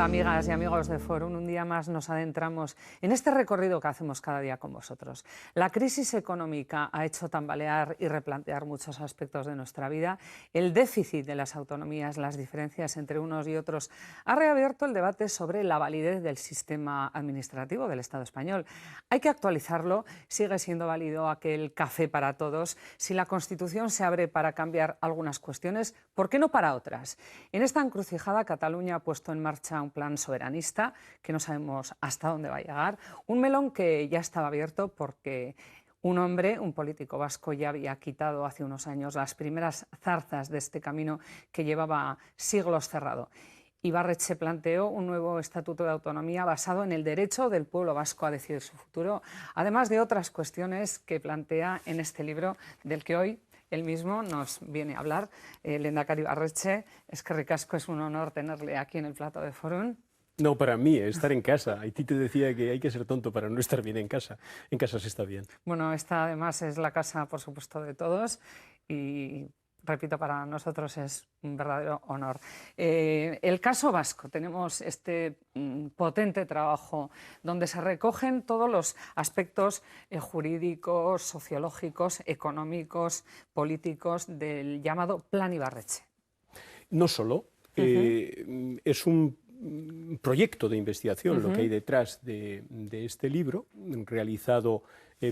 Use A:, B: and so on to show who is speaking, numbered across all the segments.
A: Hola amigas y amigos de Forum, un día más nos adentramos en este recorrido que hacemos cada día con vosotros. La crisis económica ha hecho tambalear y replantear muchos aspectos de nuestra vida. El déficit de las autonomías, las diferencias entre unos y otros, ha reabierto el debate sobre la validez del sistema administrativo del Estado español. Hay que actualizarlo, sigue siendo válido aquel café para todos. Si la Constitución se abre para cambiar algunas cuestiones, ¿por qué no para otras? En esta encrucijada, Cataluña ha puesto en marcha un plan soberanista que no sabemos hasta dónde va a llegar, un melón que ya estaba abierto porque un hombre, un político vasco, ya había quitado hace unos años las primeras zarzas de este camino que llevaba siglos cerrado. Ibarretxe planteó un nuevo estatuto de autonomía basado en el derecho del pueblo vasco a decidir su futuro, además de otras cuestiones que plantea en este libro del que hoy él mismo nos viene a hablar. Lehendakari Ibarretxe, eskerrik asko, es un honor tenerle aquí en el plato de Forum.
B: No, para mí, estar en casa. Haití te decía que hay que ser tonto para no estar bien en casa. En casa se está bien.
A: Bueno, esta además es la casa, por supuesto, de todos y, repito, para nosotros es un verdadero honor. El caso vasco, tenemos este potente trabajo donde se recogen todos los aspectos jurídicos, sociológicos, económicos, políticos del llamado Plan Ibarretxe.
B: No solo, es un proyecto de investigación lo que hay detrás de este libro, realizado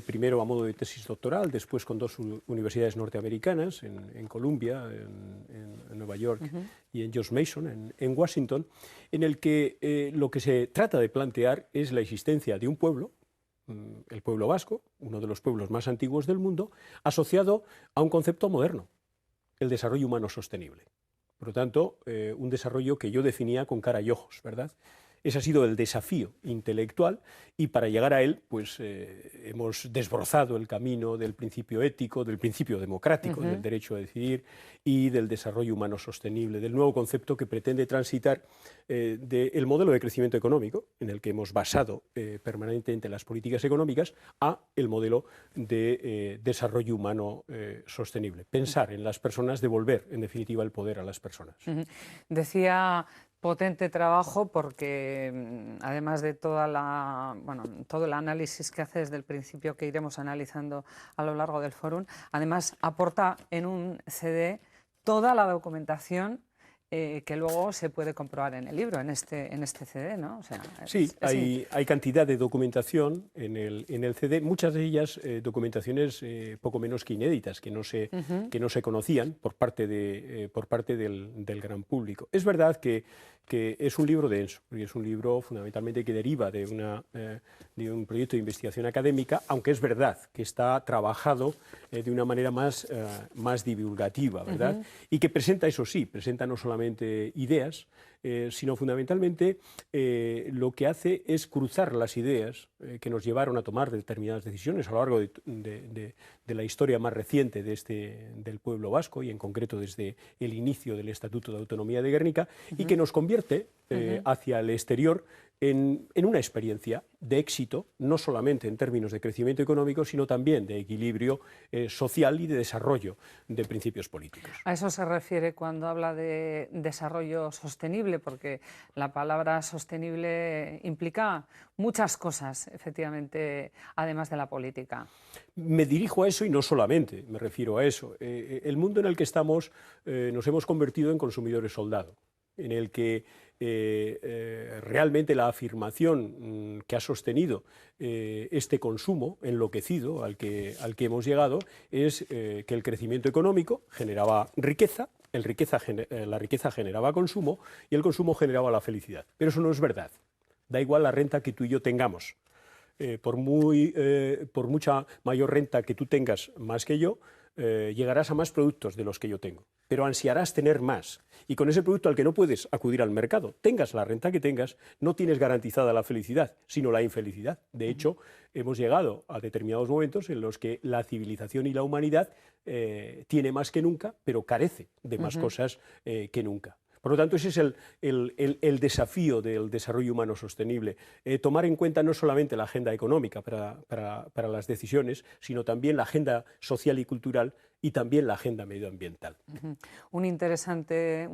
B: primero a modo de tesis doctoral, después con dos universidades norteamericanas, en Columbia, en Nueva York, y en George Mason, en Washington, en el que lo que se trata de plantear es la existencia de un pueblo, el pueblo vasco, uno de los pueblos más antiguos del mundo, asociado a un concepto moderno, el desarrollo humano sostenible. Por lo tanto, un desarrollo que yo definía con cara y ojos, ¿verdad? Ese ha sido el desafío intelectual y para llegar a él pues, hemos desbrozado el camino del principio ético, del principio democrático, del derecho a decidir y del desarrollo humano sostenible, del nuevo concepto que pretende transitar del modelo de crecimiento económico, en el que hemos basado permanentemente las políticas económicas, a el modelo de desarrollo humano sostenible. Pensar en las personas, devolver en definitiva el poder a las personas.
A: Decía potente trabajo porque además de todo el análisis que hace desde el principio que iremos analizando a lo largo del fórum, además aporta en un CD toda la documentación que luego se puede comprobar en el libro, en este CD, ¿no? O sea,
B: sí, hay cantidad de documentación en el CD, muchas de ellas documentaciones poco menos que inéditas, que no se conocían por parte del gran público. Es verdad que es un libro denso, y es un libro fundamentalmente que deriva de un proyecto de investigación académica, aunque es verdad que está trabajado de una manera más divulgativa, ¿verdad? Y que presenta, eso sí, presenta no solamente ideas, sino fundamentalmente lo que hace es cruzar las ideas que nos llevaron a tomar determinadas decisiones a lo largo de la historia más reciente del pueblo vasco y en concreto desde el inicio del Estatuto de Autonomía de Guernica y que nos convierte hacia el exterior en una experiencia de éxito, no solamente en términos de crecimiento económico, sino también de equilibrio social y de desarrollo de principios políticos.
A: A eso se refiere cuando habla de desarrollo sostenible, porque la palabra sostenible implica muchas cosas, efectivamente, además de la política.
B: Me dirijo a eso y no solamente me refiero a eso. El mundo en el que estamos nos hemos convertido en consumidores soldado, en el que realmente la afirmación que ha sostenido este consumo enloquecido al que hemos llegado es que el crecimiento económico generaba riqueza, la riqueza generaba consumo y el consumo generaba la felicidad. Pero eso no es verdad. Da igual la renta que tú y yo tengamos. Por mucha mayor renta que tú tengas más que yo, llegarás a más productos de los que yo tengo, pero ansiarás tener más y con ese producto al que no puedes acudir al mercado, tengas la renta que tengas, no tienes garantizada la felicidad, sino la infelicidad. De hecho, hemos llegado a determinados momentos en los que la civilización y la humanidad tiene más que nunca, pero carece de más cosas que nunca. Por lo tanto, ese es el desafío del desarrollo humano sostenible, tomar en cuenta no solamente la agenda económica para las decisiones, sino también la agenda social y cultural y también la agenda medioambiental.
A: Una interesante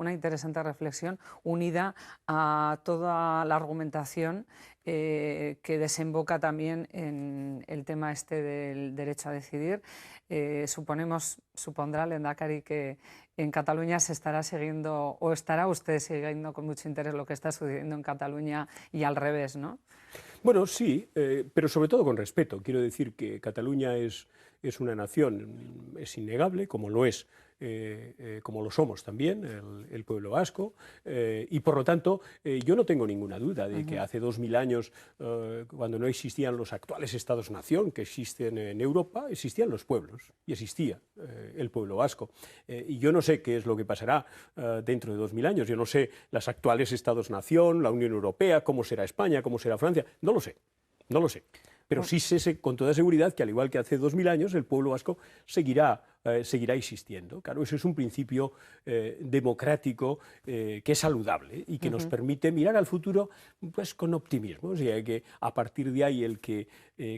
A: reflexión unida a toda la argumentación que desemboca también en el tema este del derecho a decidir. Supondrá, Lehendakari, que en Cataluña se estará siguiendo, o estará usted siguiendo con mucho interés lo que está sucediendo en Cataluña y al revés, ¿no?
B: Bueno, sí, pero sobre todo con respeto. Quiero decir que Cataluña es una nación, es innegable, como lo es, como lo somos también, el pueblo vasco, y por lo tanto yo no tengo ninguna duda de que hace 2000 años, cuando no existían los actuales Estados-nación que existen en Europa, existían los pueblos y existía el pueblo vasco. Y yo no sé qué es lo que pasará dentro de 2000 años, yo no sé las actuales Estados-nación, la Unión Europea, cómo será España, cómo será Francia, no lo sé, no lo sé. Pero sí sé con toda seguridad que, al igual que hace 2000 años, el pueblo vasco seguirá existiendo. Claro, eso es un principio democrático que es saludable y que nos permite mirar al futuro pues, con optimismo. O sea, que a partir de ahí el que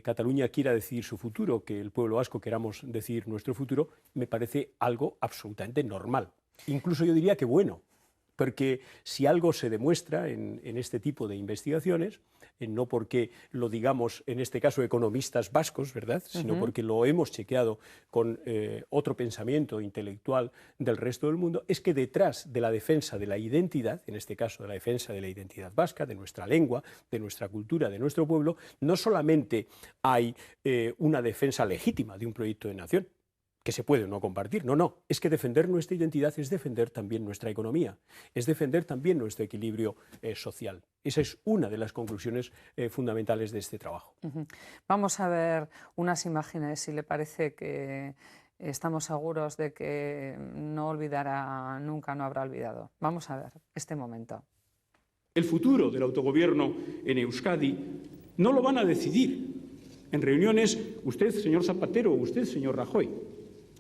B: Cataluña quiera decidir su futuro, que el pueblo vasco queramos decidir nuestro futuro, me parece algo absolutamente normal. Incluso yo diría que bueno. Porque si algo se demuestra en este tipo de investigaciones, no porque lo digamos en este caso economistas vascos, ¿verdad?, sino porque lo hemos chequeado con otro pensamiento intelectual del resto del mundo, es que detrás de la defensa de la identidad, en este caso de la defensa de la identidad vasca, de nuestra lengua, de nuestra cultura, de nuestro pueblo, no solamente hay una defensa legítima de un proyecto de nación, que se puede no compartir, no, es que defender nuestra identidad es defender también nuestra economía, es defender también nuestro equilibrio social. Esa es una de las conclusiones fundamentales de este trabajo.
A: Vamos a ver unas imágenes, si le parece, que estamos seguros de que no olvidará nunca, no habrá olvidado. Vamos a ver este momento.
C: El futuro del autogobierno en Euskadi no lo van a decidir en reuniones usted, señor Zapatero, o usted, señor Rajoy.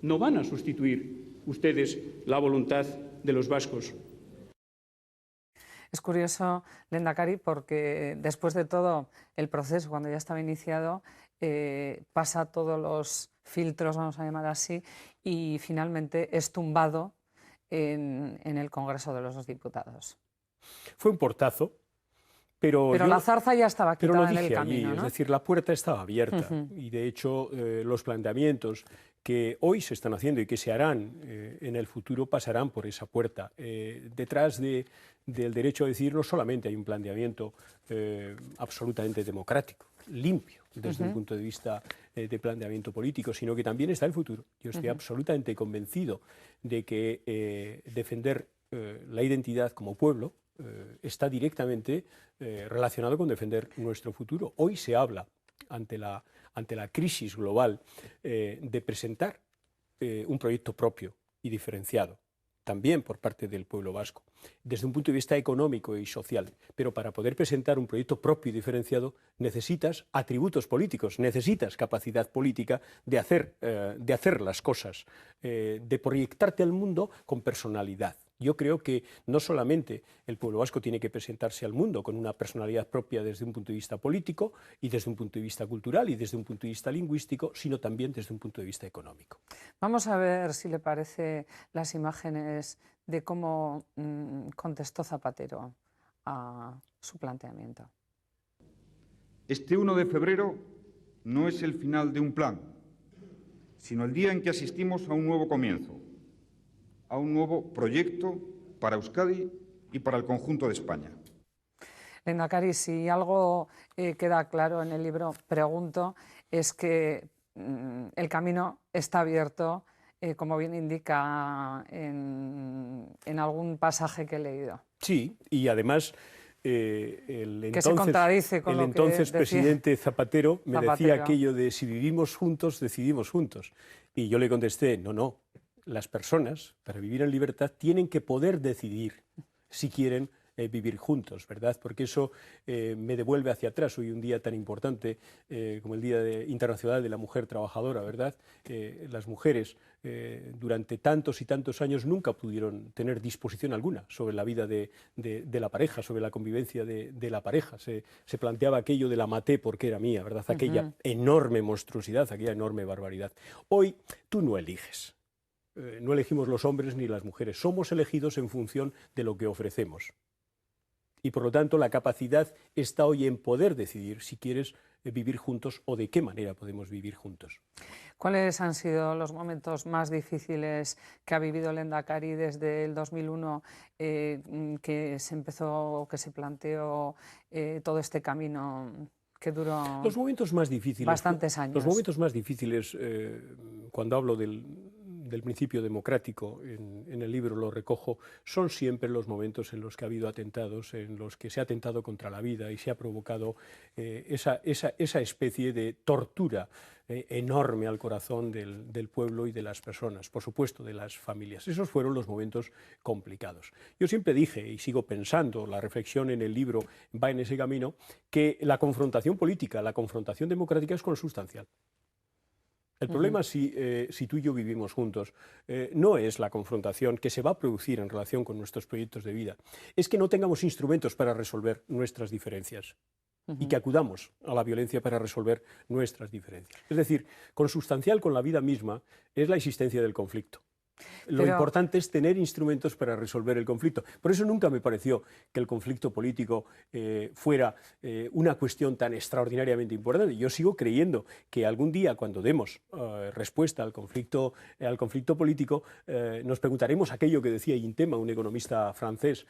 C: No van a sustituir ustedes la voluntad de los vascos.
A: Es curioso, Lehendakari, porque después de todo el proceso, cuando ya estaba iniciado, pasa todos los filtros, vamos a llamar así, y finalmente es tumbado en el Congreso de los Diputados.
B: Fue un portazo. Pero
A: la zarza ya estaba quitada en el camino,
B: allí,
A: ¿no?
B: Es decir, la puerta estaba abierta y de hecho los planteamientos que hoy se están haciendo y que se harán en el futuro pasarán por esa puerta. Detrás del derecho a decidir no solamente hay un planteamiento absolutamente democrático, limpio desde un punto de vista de planteamiento político, sino que también está el futuro. Yo estoy absolutamente convencido de que defender la identidad como pueblo está directamente relacionado con defender nuestro futuro. Hoy se habla, ante la crisis global, de presentar un proyecto propio y diferenciado, también por parte del pueblo vasco, desde un punto de vista económico y social. Pero para poder presentar un proyecto propio y diferenciado necesitas atributos políticos, necesitas capacidad política de hacer las cosas, de proyectarte al mundo con personalidad. Yo creo que no solamente el pueblo vasco tiene que presentarse al mundo con una personalidad propia desde un punto de vista político y desde un punto de vista cultural y desde un punto de vista lingüístico, sino también desde un punto de vista económico.
A: Vamos a ver, si le parece, las imágenes de cómo contestó Zapatero a su planteamiento.
D: Este 1 de febrero no es el final de un plan, sino el día en que asistimos a un nuevo comienzo, a un nuevo proyecto para Euskadi y para el conjunto de España.
A: Lehendakari, si algo queda claro en el libro, pregunto, es que el camino está abierto, como bien indica en algún pasaje que he leído.
B: Sí, y además el entonces presidente Zapatero me decía aquello de si vivimos juntos, decidimos juntos. Y yo le contesté, no. Las personas, para vivir en libertad, tienen que poder decidir si quieren vivir juntos, ¿verdad? Porque eso me devuelve hacia atrás. Hoy un día tan importante como el Día Internacional de la Mujer Trabajadora, ¿verdad? Las mujeres durante tantos y tantos años nunca pudieron tener disposición alguna sobre la vida de la pareja, sobre la convivencia de la pareja. Se planteaba aquello de la maté porque era mía, ¿verdad? Aquella enorme monstruosidad, aquella enorme barbaridad. Hoy tú no eliges. No elegimos los hombres ni las mujeres, somos elegidos en función de lo que ofrecemos. Y por lo tanto la capacidad está hoy en poder decidir si quieres vivir juntos o de qué manera podemos vivir juntos.
A: ¿Cuáles han sido los momentos más difíciles que ha vivido el Lehendakari desde el 2001 que se empezó, que se planteó todo este camino que duró
B: los momentos más difíciles,
A: bastantes años?
B: Los momentos más difíciles, cuando hablo del principio democrático, en el libro lo recojo, son siempre los momentos en los que ha habido atentados, en los que se ha atentado contra la vida y se ha provocado esa especie de tortura enorme al corazón del pueblo y de las personas, por supuesto de las familias. Esos fueron los momentos complicados. Yo siempre dije, y sigo pensando, la reflexión en el libro va en ese camino, que la confrontación política, la confrontación democrática es consustancial. El problema, si tú y yo vivimos juntos, no es la confrontación que se va a producir en relación con nuestros proyectos de vida, es que no tengamos instrumentos para resolver nuestras diferencias y que acudamos a la violencia para resolver nuestras diferencias. Es decir, consustancial con la vida misma es la existencia del conflicto. Lo importante es tener instrumentos para resolver el conflicto. Por eso nunca me pareció que el conflicto político fuera una cuestión tan extraordinariamente importante. Yo sigo creyendo que algún día, cuando demos respuesta al conflicto político, nos preguntaremos aquello que decía Gintema, un economista francés,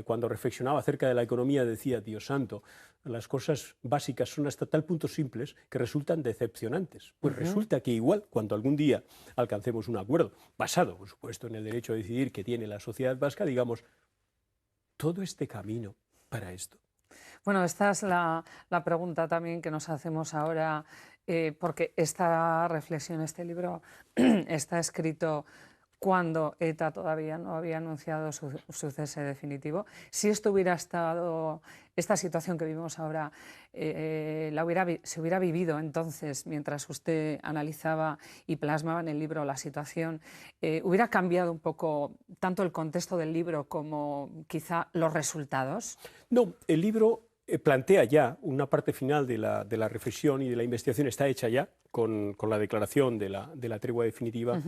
B: cuando reflexionaba acerca de la economía, decía: Dios santo, las cosas básicas son hasta tal punto simples que resultan decepcionantes. Pues resulta que igual, cuando algún día alcancemos un acuerdo, basado, por supuesto, en el derecho a decidir que tiene la sociedad vasca, digamos, todo este camino para esto.
A: Bueno, esta es la pregunta también que nos hacemos ahora, porque esta reflexión, este libro, está escrito cuando ETA todavía no había anunciado su cese definitivo. Si esto hubiera estado, esta situación que vivimos ahora, se hubiera vivido entonces, mientras usted analizaba y plasmaba en el libro la situación, ¿hubiera cambiado un poco tanto el contexto del libro como quizá los resultados?
B: No, el libro plantea ya una parte final de la reflexión y de la investigación, está hecha ya con la declaración de la tregua definitiva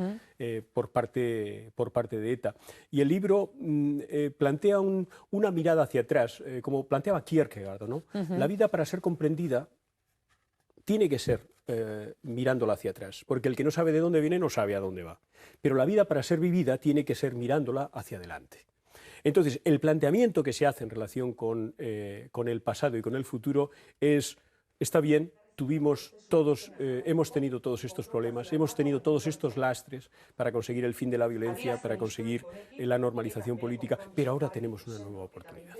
B: por parte de ETA. Y el libro plantea una mirada hacia atrás, como planteaba Kierkegaard, ¿no? La vida, para ser comprendida, tiene que ser mirándola hacia atrás, porque el que no sabe de dónde viene no sabe a dónde va. Pero la vida, para ser vivida, tiene que ser mirándola hacia adelante. Entonces, el planteamiento que se hace en relación con el pasado y con el futuro es: está bien, hemos tenido todos estos problemas, hemos tenido todos estos lastres para conseguir el fin de la violencia, para conseguir la normalización política, pero ahora tenemos una nueva oportunidad.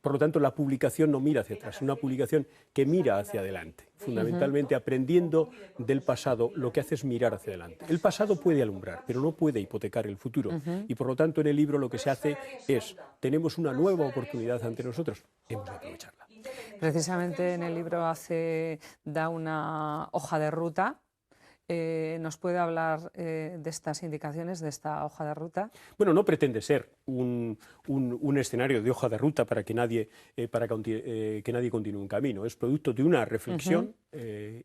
B: Por lo tanto, la publicación no mira hacia atrás, es una publicación que mira hacia adelante. Fundamentalmente, aprendiendo del pasado, lo que hace es mirar hacia adelante. El pasado puede alumbrar, pero no puede hipotecar el futuro. Y por lo tanto, en el libro lo que se hace es: tenemos una nueva oportunidad ante nosotros, hemos de aprovecharla.
A: Precisamente en el libro da una hoja de ruta. ¿Nos puede hablar de estas indicaciones, de esta hoja de ruta?
B: Bueno, no pretende ser un escenario de hoja de ruta para que nadie continúe un camino. Es producto de una reflexión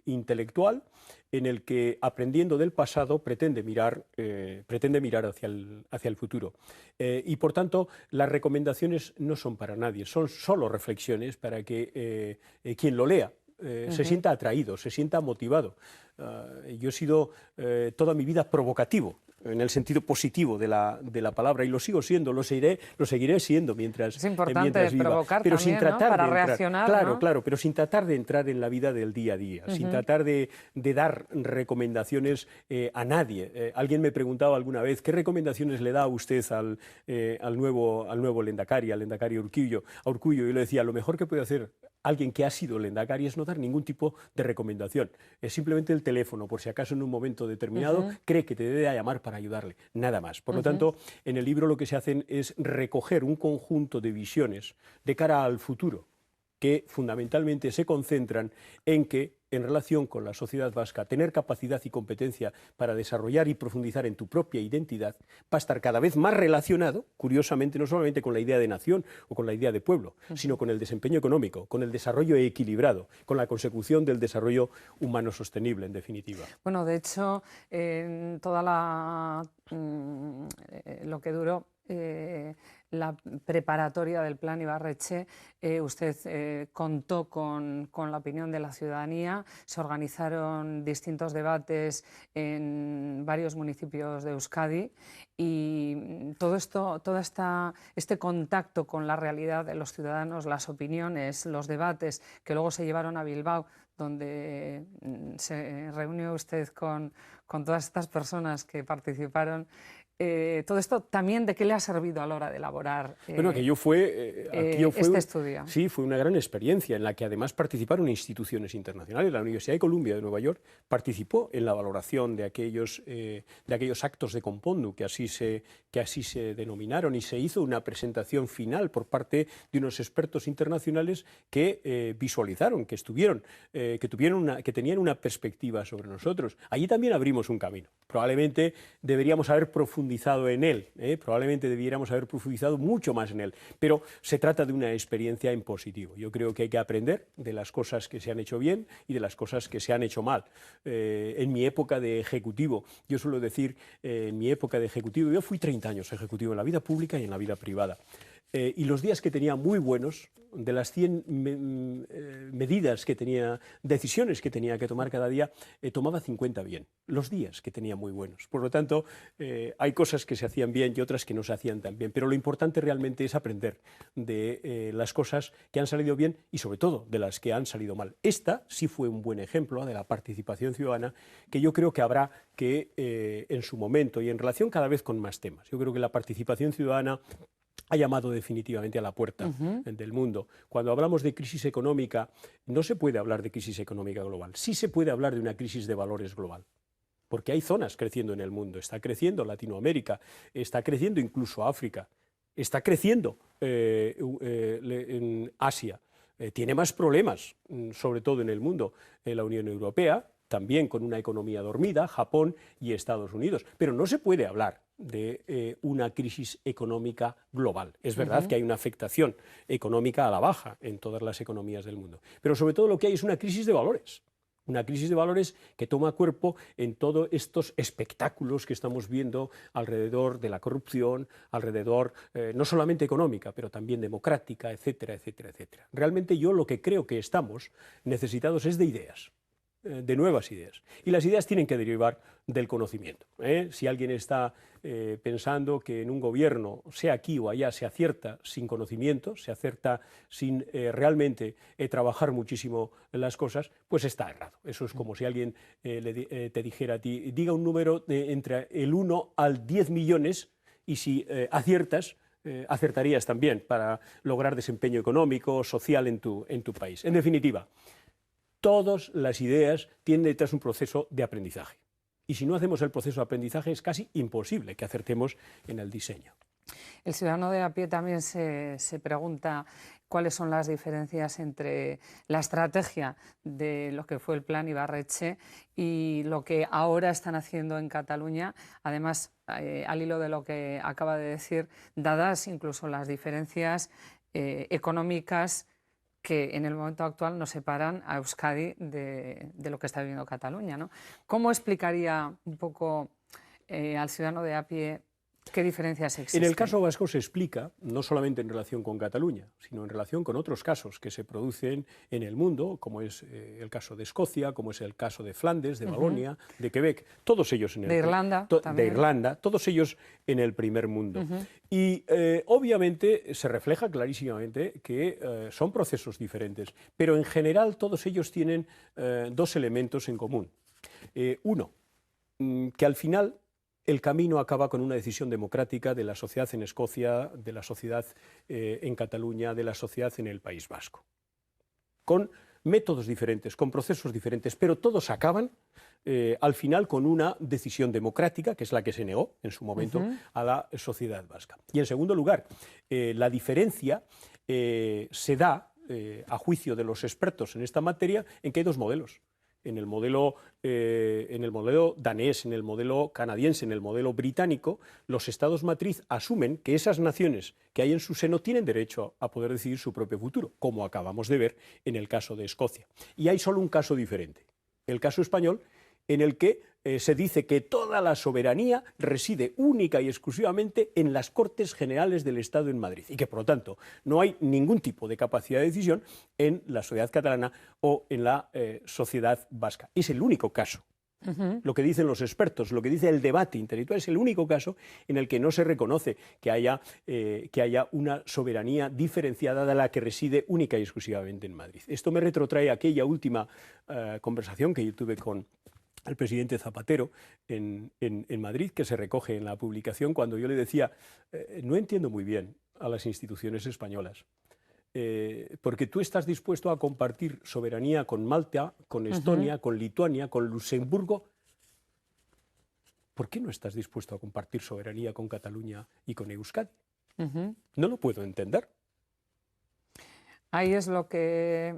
B: intelectual en el que, aprendiendo del pasado, pretende mirar hacia el futuro. Y por tanto, las recomendaciones no son para nadie, son solo reflexiones para que quien lo lea se sienta atraído, se sienta motivado. Yo he sido toda mi vida provocativo, en el sentido positivo de la palabra, y lo sigo siendo, lo seguiré siendo mientras viva.
A: Es importante provocar
B: pero
A: también,
B: sin tratar,
A: ¿no?, para
B: de entrar,
A: reaccionar.
B: Claro,
A: ¿no?
B: claro, pero sin tratar de entrar en la vida del día a día, sin tratar de dar recomendaciones a nadie. Alguien me preguntaba alguna vez: ¿qué recomendaciones le da a usted al nuevo Lehendakari, al Lehendakari Urkullu? Yo le decía: lo mejor que puede hacer alguien que ha sido Lehendakari es no dar ningún tipo de recomendación. Es simplemente el teléfono, por si acaso en un momento determinado cree que te debe llamar para ayudarle, nada más. Por lo tanto, en el libro lo que se hacen es recoger un conjunto de visiones de cara al futuro, que fundamentalmente se concentran en que en relación con la sociedad vasca, tener capacidad y competencia para desarrollar y profundizar en tu propia identidad, va a estar cada vez más relacionado, curiosamente, no solamente con la idea de nación o con la idea de pueblo, sino con el desempeño económico, con el desarrollo equilibrado, con la consecución del desarrollo humano sostenible, en definitiva.
A: Bueno, de hecho, en toda lo que duró la preparatoria del Plan Ibarretxe, usted contó con la opinión de la ciudadanía, se organizaron distintos debates en varios municipios de Euskadi y este contacto con la realidad de los ciudadanos, las opiniones, los debates que luego se llevaron a Bilbao, donde se reunió usted con todas estas personas que participaron. Todo esto también, ¿de qué le ha servido a la hora de elaborar
B: aquello fue
A: este estudio?
B: Sí, fue una gran experiencia en la que además participaron instituciones internacionales. La Universidad de Columbia de Nueva York participó en la valoración de aquellos actos de Compondu, que así se denominaron, y se hizo una presentación final por parte de unos expertos internacionales que visualizaron, que tenían una perspectiva sobre nosotros. Allí también abrimos un camino. Probablemente deberíamos haber profundizado en él, probablemente debiéramos haber profundizado mucho más en él, pero se trata de una experiencia en positivo. Yo creo que hay que aprender de las cosas que se han hecho bien y de las cosas que se han hecho mal. En mi época de ejecutivo, yo suelo decir, en mi época de ejecutivo, yo fui 30 años ejecutivo en la vida pública y en la vida privada. Y los días que tenía muy buenos, de las 100 medidas que tenía, decisiones que tenía que tomar cada día, tomaba 50 bien, los días que tenía muy buenos. Por lo tanto, hay cosas que se hacían bien y otras que no se hacían tan bien, pero lo importante realmente es aprender de las cosas que han salido bien y sobre todo de las que han salido mal. Esta sí fue un buen ejemplo de la participación ciudadana que yo creo que habrá que, en su momento y en relación cada vez con más temas. Yo creo que la participación ciudadana ha llamado definitivamente a la puerta del mundo. Cuando hablamos de crisis económica, no se puede hablar de crisis económica global. Sí se puede hablar de una crisis de valores global, porque hay zonas creciendo en el mundo. Está creciendo Latinoamérica, está creciendo incluso África, está creciendo en Asia. Tiene más problemas, sobre todo en el mundo, la Unión Europea, también con una economía dormida, Japón y Estados Unidos. Pero no se puede hablar de una crisis económica global. Es verdad que hay una afectación económica a la baja en todas las economías del mundo, pero sobre todo lo que hay es una crisis de valores. Una crisis de valores que toma cuerpo en todos estos espectáculos que estamos viendo alrededor de la corrupción, alrededor no solamente económica, pero también democrática, etcétera, etcétera, etcétera. Realmente yo lo que creo que estamos necesitados es de ideas, de nuevas ideas. Y las ideas tienen que derivar del conocimiento. Si alguien está pensando que en un gobierno, sea aquí o allá, se acierta sin conocimiento, se acierta sin realmente trabajar muchísimo las cosas, pues está errado. Eso es como si alguien te dijera a ti, diga un número entre el 1 al 10 millones y si aciertas, acertarías también para lograr desempeño económico, social en tu país. En definitiva, todas las ideas tienen detrás un proceso de aprendizaje. Y si no hacemos el proceso de aprendizaje es casi imposible que acertemos en el diseño.
A: El ciudadano de a pie también se pregunta cuáles son las diferencias entre la estrategia de lo que fue el Plan Ibarretxe y lo que ahora están haciendo en Cataluña. Además, al hilo de lo que acaba de decir, dadas incluso las diferencias económicas que en el momento actual nos separan a Euskadi de lo que está viviendo Cataluña, ¿no? ¿Cómo explicaría un poco al ciudadano de a pie qué diferencias existen?
B: En el caso vasco se explica, no solamente en relación con Cataluña, sino en relación con otros casos que se producen en el mundo, como es el caso de Escocia, como es el caso de Flandes, de Valonia, de Quebec, todos ellos en el
A: de Irlanda,
B: de Irlanda, todos ellos en el primer mundo. Y obviamente se refleja clarísimamente que son procesos diferentes, pero en general todos ellos tienen dos elementos en común. Uno, que al final el camino acaba con una decisión democrática de la sociedad en Escocia, de la sociedad en Cataluña, de la sociedad en el País Vasco. Con métodos diferentes, con procesos diferentes, pero todos acaban al final con una decisión democrática, que es la que se negó en su momento a la sociedad vasca. Y en segundo lugar, la diferencia se da, a juicio de los expertos en esta materia, en que hay dos modelos. en el modelo danés, en el modelo canadiense, en el modelo británico, los estados matriz asumen que esas naciones que hay en su seno tienen derecho a poder decidir su propio futuro, como acabamos de ver en el caso de Escocia. Y hay solo un caso diferente, el caso español, en el que se dice que toda la soberanía reside única y exclusivamente en las Cortes Generales del Estado en Madrid y que, por lo tanto, no hay ningún tipo de capacidad de decisión en la sociedad catalana o en la sociedad vasca. Es el único caso. Lo que dicen los expertos, lo que dice el debate intelectual, es el único caso en el que no se reconoce que haya una soberanía diferenciada de la que reside única y exclusivamente en Madrid. Esto me retrotrae a aquella última conversación que yo tuve con el presidente Zapatero en Madrid, que se recoge en la publicación, cuando yo le decía, no entiendo muy bien a las instituciones españolas, porque tú estás dispuesto a compartir soberanía con Malta, con Estonia, con Lituania, con Luxemburgo. ¿Por qué no estás dispuesto a compartir soberanía con Cataluña y con Euskadi? No lo puedo entender.
A: Ahí es lo que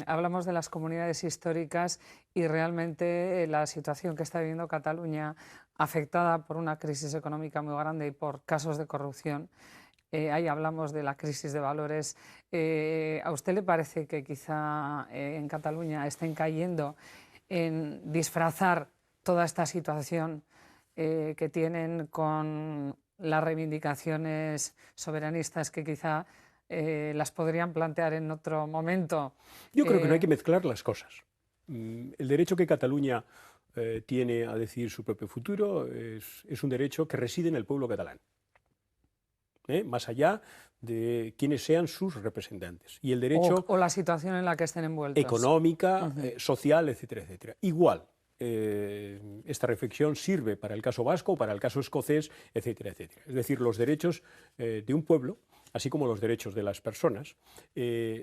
A: hablamos de las comunidades históricas y realmente la situación que está viviendo Cataluña, afectada por una crisis económica muy grande y por casos de corrupción. Ahí hablamos de la crisis de valores. ¿A usted le parece que quizá en Cataluña estén cayendo en disfrazar toda esta situación que tienen con las reivindicaciones soberanistas que quizá las podrían plantear en otro momento?
B: Yo creo que no hay que mezclar las cosas. El derecho que Cataluña tiene a decidir su propio futuro es un derecho que reside en el pueblo catalán, más allá de quienes sean sus representantes. Y el derecho
A: o la situación en la que estén envueltos.
B: Económica, social, etcétera, etcétera. Igual. Esta reflexión sirve para el caso vasco, para el caso escocés, etcétera, etcétera. Es decir, los derechos de un pueblo, así como los derechos de las personas,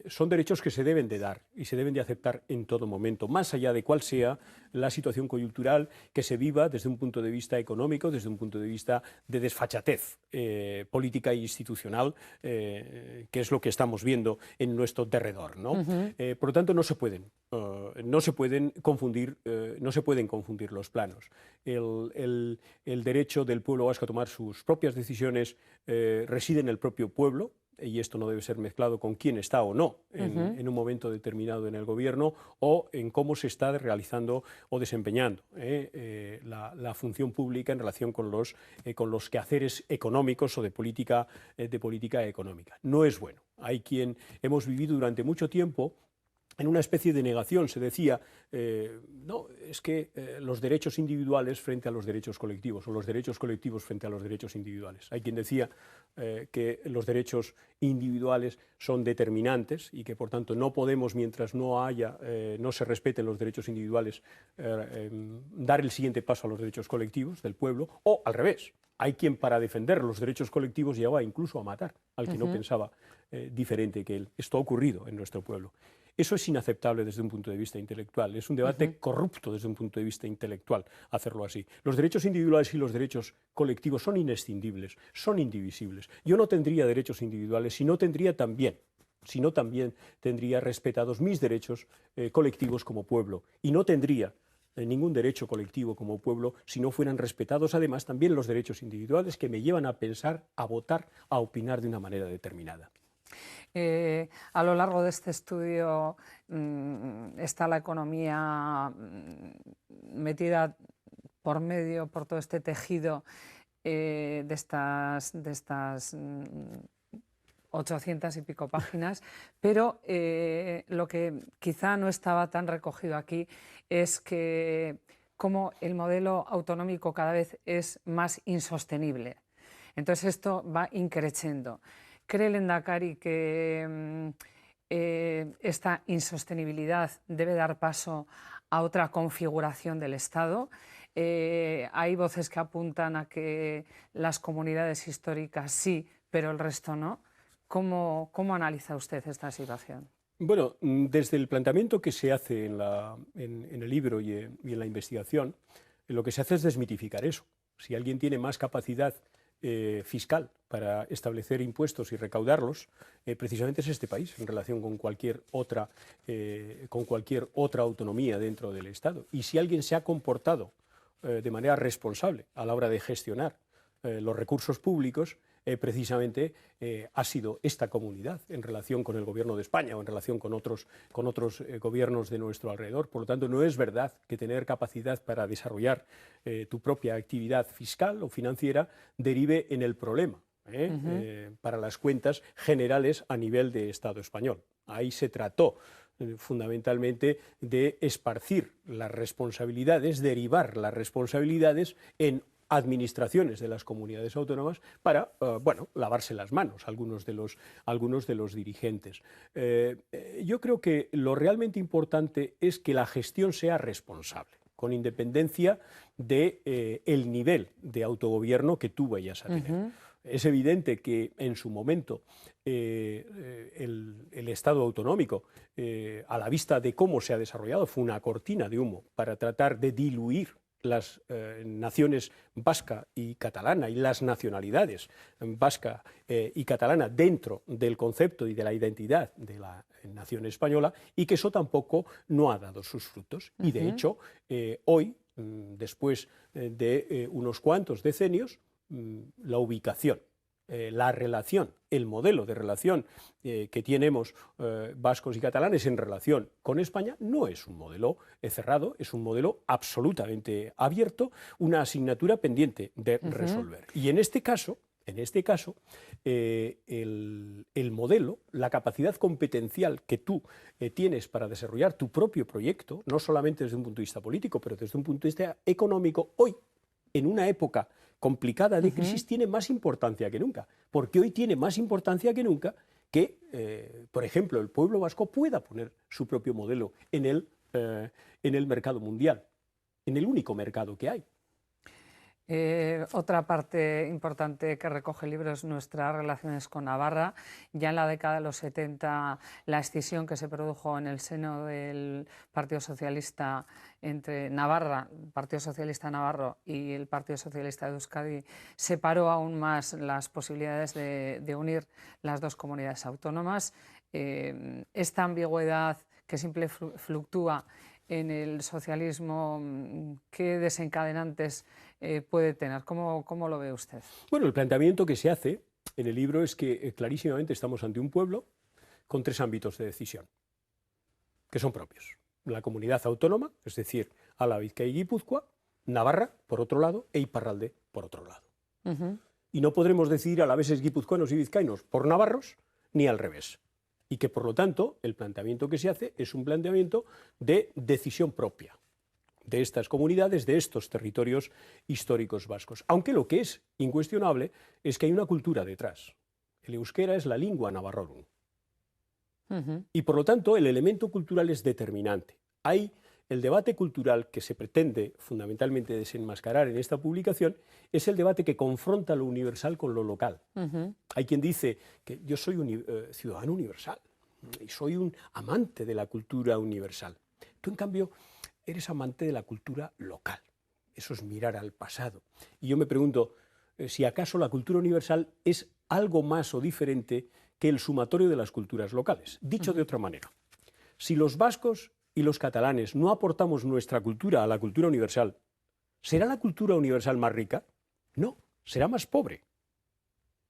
B: son derechos que se deben de dar y se deben de aceptar en todo momento, más allá de cuál sea la situación coyuntural que se viva desde un punto de vista económico, desde un punto de vista de desfachatez política e institucional, que es lo que estamos viendo en nuestro derredor, ¿no? Por lo tanto, no se pueden confundir los planos. El derecho del pueblo vasco a tomar sus propias decisiones reside en el propio pueblo, y esto no debe ser mezclado con quién está o no en un momento determinado en el gobierno o en cómo se está realizando o desempeñando la función pública en relación con los quehaceres económicos o de política económica. No es bueno. Hemos vivido durante mucho tiempo en una especie de negación. Se decía, no, es que los derechos individuales frente a los derechos colectivos, o los derechos colectivos frente a los derechos individuales. Hay quien decía que los derechos individuales son determinantes y que, por tanto, no podemos, mientras no se respeten los derechos individuales, dar el siguiente paso a los derechos colectivos del pueblo, o al revés. Hay quien, para defender los derechos colectivos, llegaba incluso a matar al que no pensaba diferente que él. Esto ha ocurrido en nuestro pueblo. Eso es inaceptable desde un punto de vista intelectual. Es un debate corrupto desde un punto de vista intelectual hacerlo así. Los derechos individuales y los derechos colectivos son inescindibles, son indivisibles. Yo no tendría derechos individuales si no también tendría respetados mis derechos colectivos como pueblo. Y no tendría ningún derecho colectivo como pueblo si no fueran respetados además también los derechos individuales que me llevan a pensar, a votar, a opinar de una manera determinada.
A: A lo largo de este estudio está la economía metida por medio, por todo este tejido de estas 800 y pico páginas, pero lo que quizá no estaba tan recogido aquí es que cómo el modelo autonómico cada vez es más insostenible. Entonces esto va increciendo. ¿Cree el Lehendakari que esta insostenibilidad debe dar paso a otra configuración del Estado? Hay voces que apuntan a que las comunidades históricas sí, pero el resto no. ¿Cómo analiza usted esta situación?
B: Bueno, desde el planteamiento que se hace en el libro y en la investigación, lo que se hace es desmitificar eso. Si alguien tiene más capacidad fiscal para establecer impuestos y recaudarlos, precisamente es este país, en relación con cualquier otra autonomía dentro del Estado. Y si alguien se ha comportado de manera responsable a la hora de gestionar los recursos públicos, precisamente ha sido esta comunidad en relación con el Gobierno de España o en relación con otros gobiernos de nuestro alrededor. Por lo tanto, no es verdad que tener capacidad para desarrollar tu propia actividad fiscal o financiera derive en el problema para las cuentas generales a nivel de Estado español. Ahí se trató fundamentalmente de esparcir las responsabilidades, derivar las responsabilidades en administraciones de las comunidades autónomas para, lavarse las manos algunos de los dirigentes. Yo creo que lo realmente importante es que la gestión sea responsable, con independencia del nivel de autogobierno que tú vayas a tener. Es evidente que en su momento el Estado autonómico, a la vista de cómo se ha desarrollado, fue una cortina de humo para tratar de diluir las naciones vasca y catalana y las nacionalidades vasca y catalana dentro del concepto y de la identidad de la nación española, y que eso tampoco no ha dado sus frutos. Y de hecho, hoy, después de unos cuantos decenios, la ubicación, la relación, el modelo de relación que tenemos vascos y catalanes en relación con España no es un modelo cerrado, es un modelo absolutamente abierto, una asignatura pendiente de resolver. Y en este caso, el modelo, la capacidad competencial que tú tienes para desarrollar tu propio proyecto, no solamente desde un punto de vista político, pero desde un punto de vista económico, hoy, en una época complicada de crisis, tiene más importancia que nunca, porque hoy tiene más importancia que nunca que, por ejemplo, el pueblo vasco pueda poner su propio modelo en el mercado mundial, en el único mercado que hay.
A: Otra parte importante que recoge el libro es nuestras relaciones con Navarra. Ya en la década de los 70, la escisión que se produjo en el seno del Partido Socialista entre Navarra, el Partido Socialista Navarro y el Partido Socialista de Euskadi, separó aún más las posibilidades de unir las dos comunidades autónomas. Esta ambigüedad que siempre fluctúa en el socialismo, ¿qué desencadenantes puede tener? ¿Cómo lo ve usted?
B: Bueno, el planteamiento que se hace en el libro es que clarísimamente estamos ante un pueblo con tres ámbitos de decisión, que son propios. La comunidad autónoma, es decir, Álava, Bizkaia y Guipúzcoa, Navarra, por otro lado, e Iparralde, por otro lado. Y no podremos decidir alaveses, guipuzcoanos y vizcaínos por navarros, ni al revés. Y que, por lo tanto, el planteamiento que se hace es un planteamiento de decisión propia de estas comunidades, de estos territorios históricos vascos. Aunque lo que es incuestionable es que hay una cultura detrás. El euskera es la lingua navarrorum. Y, por lo tanto, el elemento cultural es determinante. Hay el debate cultural que se pretende fundamentalmente desenmascarar en esta publicación, es el debate que confronta lo universal con lo local. Hay quien dice que yo soy un ciudadano universal y soy un amante de la cultura universal. Tú, en cambio, eres amante de la cultura local. Eso es mirar al pasado. Y yo me pregunto si acaso la cultura universal es algo más o diferente que el sumatorio de las culturas locales. Dicho de otra manera, si los vascos y los catalanes no aportamos nuestra cultura a la cultura universal, ¿será la cultura universal más rica? No, será más pobre.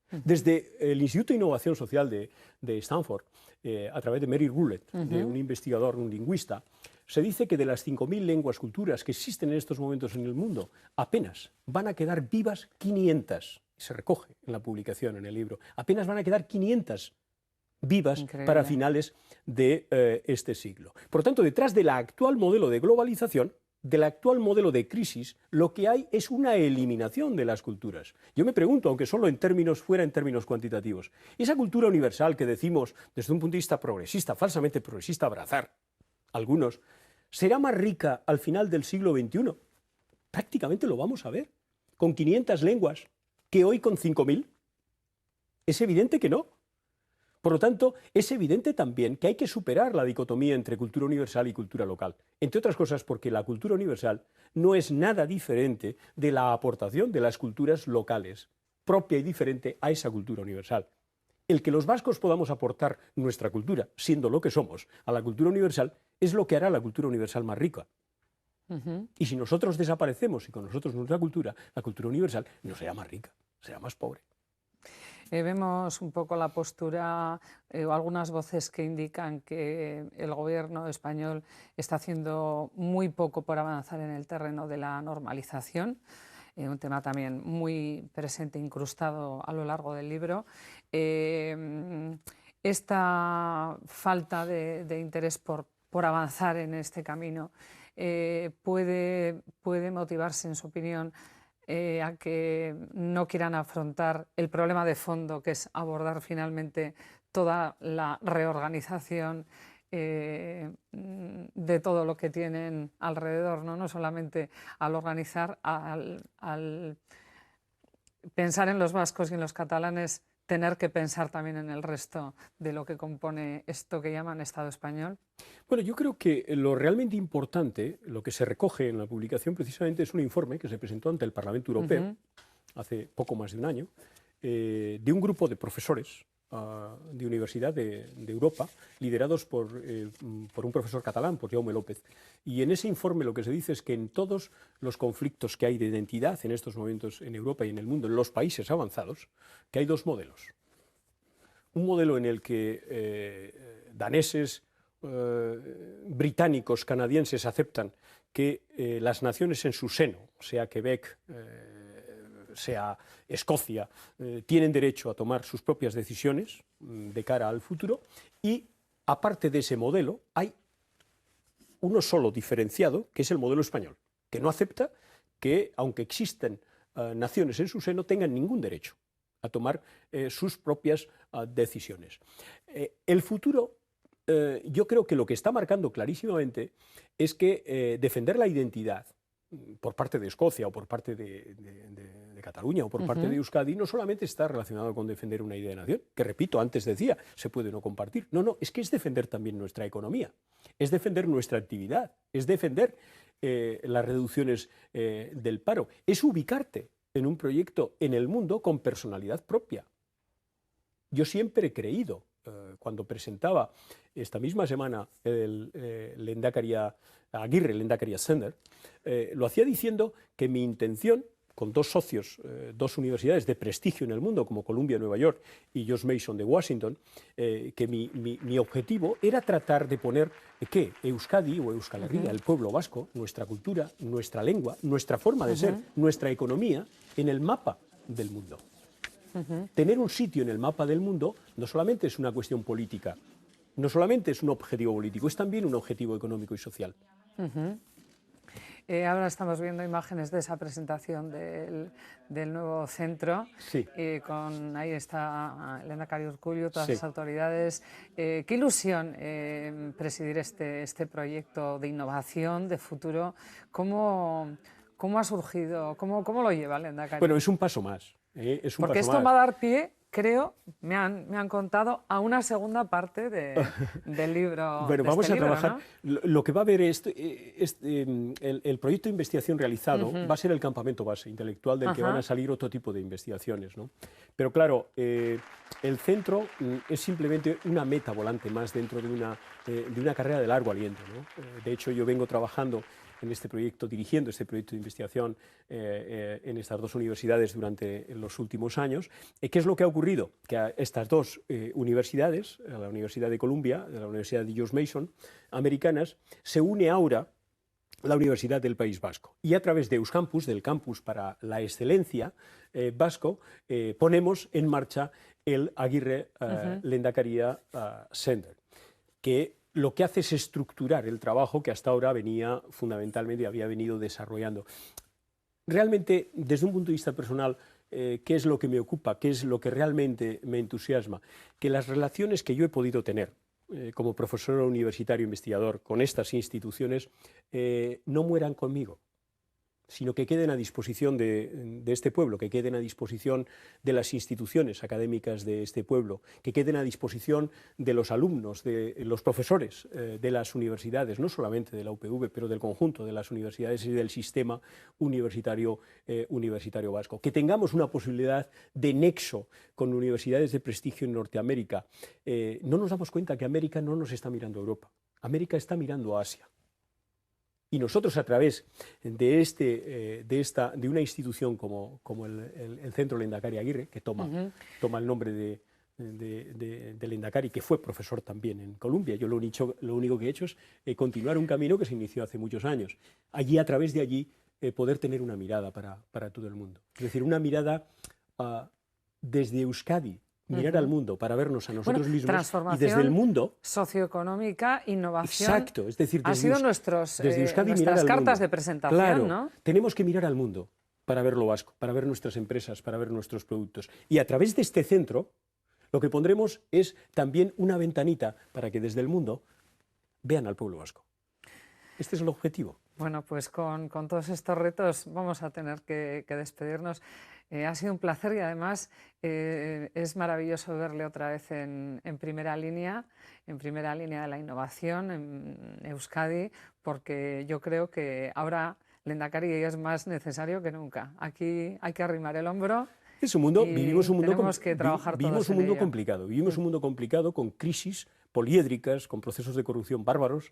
B: Desde el Instituto de Innovación Social de Stanford, a través de Mary Rulett, de un investigador, un lingüista, se dice que de las 5.000 lenguas culturas que existen en estos momentos en el mundo, apenas van a quedar vivas 500. Se recoge en la publicación, en el libro. Apenas van a quedar 500 vivas para finales de este siglo. Por lo tanto, detrás del actual modelo de globalización, del actual modelo de crisis, lo que hay es una eliminación de las culturas. Yo me pregunto, aunque solo fuera en términos cuantitativos, esa cultura universal que decimos desde un punto de vista progresista, falsamente progresista, abrazar algunos, ¿será más rica al final del siglo XXI? Prácticamente lo vamos a ver, con 500 lenguas, que hoy con 5.000. Es evidente que no. Por lo tanto, es evidente también que hay que superar la dicotomía entre cultura universal y cultura local. Entre otras cosas porque la cultura universal no es nada diferente de la aportación de las culturas locales propia y diferente a esa cultura universal. El que los vascos podamos aportar nuestra cultura, siendo lo que somos, a la cultura universal, es lo que hará la cultura universal más rica. Y si nosotros desaparecemos y con nosotros nuestra cultura, la cultura universal no será más rica, será más pobre.
A: Vemos un poco la postura o algunas voces que indican que el gobierno español está haciendo muy poco por avanzar en el terreno de la normalización, un tema también muy presente, incrustado a lo largo del libro. Esta falta de interés por avanzar en este camino puede motivarse, en su opinión, a que no quieran afrontar el problema de fondo, que es abordar finalmente toda la reorganización de todo lo que tienen alrededor, no solamente al organizar, al pensar en los vascos y en los catalanes, tener que pensar también en el resto de lo que compone esto que llaman Estado español?
B: Bueno, yo creo que lo realmente importante, lo que se recoge en la publicación precisamente es un informe que se presentó ante el Parlamento Europeo hace poco más de un año, de un grupo de profesores de universidad de Europa, liderados por un profesor catalán, por Jaume López. Y en ese informe lo que se dice es que en todos los conflictos que hay de identidad en estos momentos en Europa y en el mundo, en los países avanzados, que hay dos modelos. Un modelo en el que daneses, británicos, canadienses aceptan que las naciones en su seno, sea Quebec, sea Escocia, tienen derecho a tomar sus propias decisiones de cara al futuro, y aparte de ese modelo hay uno solo diferenciado, que es el modelo español, que no acepta que, aunque existen naciones en su seno, tengan ningún derecho a tomar sus propias decisiones. El futuro, yo creo que lo que está marcando clarísimamente es que defender la identidad por parte de Escocia o por parte de Cataluña o por parte de Euskadi no solamente está relacionado con defender una idea de nación, que repito, antes decía, se puede no compartir. No, es que es defender también nuestra economía, es defender nuestra actividad, es defender las reducciones del paro, es ubicarte en un proyecto en el mundo con personalidad propia. Yo siempre he creído, cuando presentaba esta misma semana el lehendakari Agirre, el lehendakari Sender, lo hacía diciendo que mi intención, con dos socios, dos universidades de prestigio en el mundo, como Columbia, Nueva York, y George Mason de Washington, que mi objetivo era tratar de poner que Euskadi o Euskal Herria, el pueblo vasco, nuestra cultura, nuestra lengua, nuestra forma de ser, nuestra economía, en el mapa del mundo. Tener un sitio en el mapa del mundo no solamente es una cuestión política, no solamente es un objetivo político, es también un objetivo económico y social.
A: Ahora estamos viendo imágenes de esa presentación del nuevo centro.
B: Sí.
A: Ahí está el lehendakari Urkullu, todas
B: Sí.
A: las autoridades. Qué ilusión presidir este proyecto de innovación, de futuro. ¿Cómo ha surgido? ¿Cómo lo lleva el lehendakari?
B: Bueno, es un paso más.
A: Porque esto va a dar pie, creo, me han contado, a una segunda parte del libro.
B: Bueno, vamos
A: este
B: a
A: libro,
B: trabajar.
A: ¿no?
B: Lo que va a haber el proyecto de investigación realizado va a ser el campamento base intelectual del que van a salir otro tipo de investigaciones, ¿no? Pero claro, el centro es simplemente una meta volante más dentro de una carrera de largo aliento, ¿no? De hecho, yo vengo trabajando en este proyecto, dirigiendo este proyecto de investigación en estas dos universidades durante los últimos años. ¿Qué es lo que ha ocurrido? Que a estas dos universidades, a la Universidad de Columbia, a la Universidad de George Mason, americanas, se une ahora la Universidad del País Vasco. Y a través de Euskampus, del Campus para la Excelencia vasco, ponemos en marcha el Agirre Lehendakaria Sender, que lo que hace es estructurar el trabajo que hasta ahora había venido desarrollando. Realmente, desde un punto de vista personal, ¿qué es lo que me ocupa? ¿Qué es lo que realmente me entusiasma? Que las relaciones que yo he podido tener como profesor universitario investigador con estas instituciones no mueran conmigo, sino que queden a disposición de este pueblo, que queden a disposición de las instituciones académicas de este pueblo, que queden a disposición de los alumnos, de los profesores de las universidades, no solamente de la UPV, pero del conjunto de las universidades y del sistema universitario vasco. Que tengamos una posibilidad de nexo con universidades de prestigio en Norteamérica. No nos damos cuenta que América no nos está mirando a Europa, América está mirando a Asia. Y nosotros, a través de una institución como el Centro Lehendakari Aguirre, que toma el nombre de Lehendakari, que fue profesor también en Columbia, yo lo único que he hecho es continuar un camino que se inició hace muchos años. Allí, a través de allí, poder tener una mirada para todo el mundo. Es decir, una mirada desde Euskadi, mirar al mundo para vernos a nosotros mismos y desde el mundo
A: socioeconómica, innovación.
B: Exacto, es decir,
A: ha sido nuestras cartas de presentación,
B: claro,
A: ¿no?
B: Tenemos que mirar al mundo para ver lo vasco, para ver nuestras empresas, para ver nuestros productos. Y a través de este centro, lo que pondremos es también una ventanita para que desde el mundo vean al pueblo vasco. Este es el objetivo.
A: Bueno, pues con todos estos retos vamos a tener que despedirnos. Ha sido un placer y además es maravilloso verle otra vez en primera línea de la innovación en Euskadi, porque yo creo que ahora Lehendakari es más necesario que nunca. Aquí hay que arrimar el hombro.
B: Es un mundo, vivimos un mundo complicado, con crisis poliédricas, con procesos de corrupción bárbaros.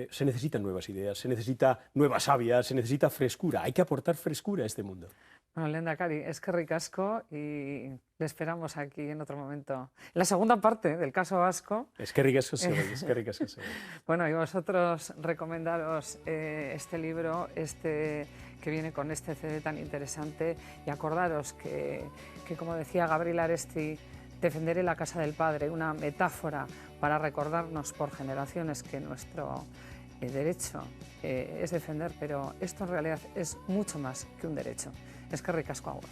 B: Se necesitan nuevas ideas, se necesita nueva savia, se necesita frescura. Hay que aportar frescura a este mundo.
A: Bueno, Lehendakari, es que ricasco y le esperamos aquí en otro momento. La segunda parte del caso vasco.
B: Es que ricasco se oye,
A: Bueno, y vosotros recomendaros este libro, que viene con este CD tan interesante, y acordaros que como decía Gabriel Aresti, defenderé la casa del padre, una metáfora para recordarnos por generaciones que nuestro derecho es defender, pero esto en realidad es mucho más que un derecho. Es que ricasco agua.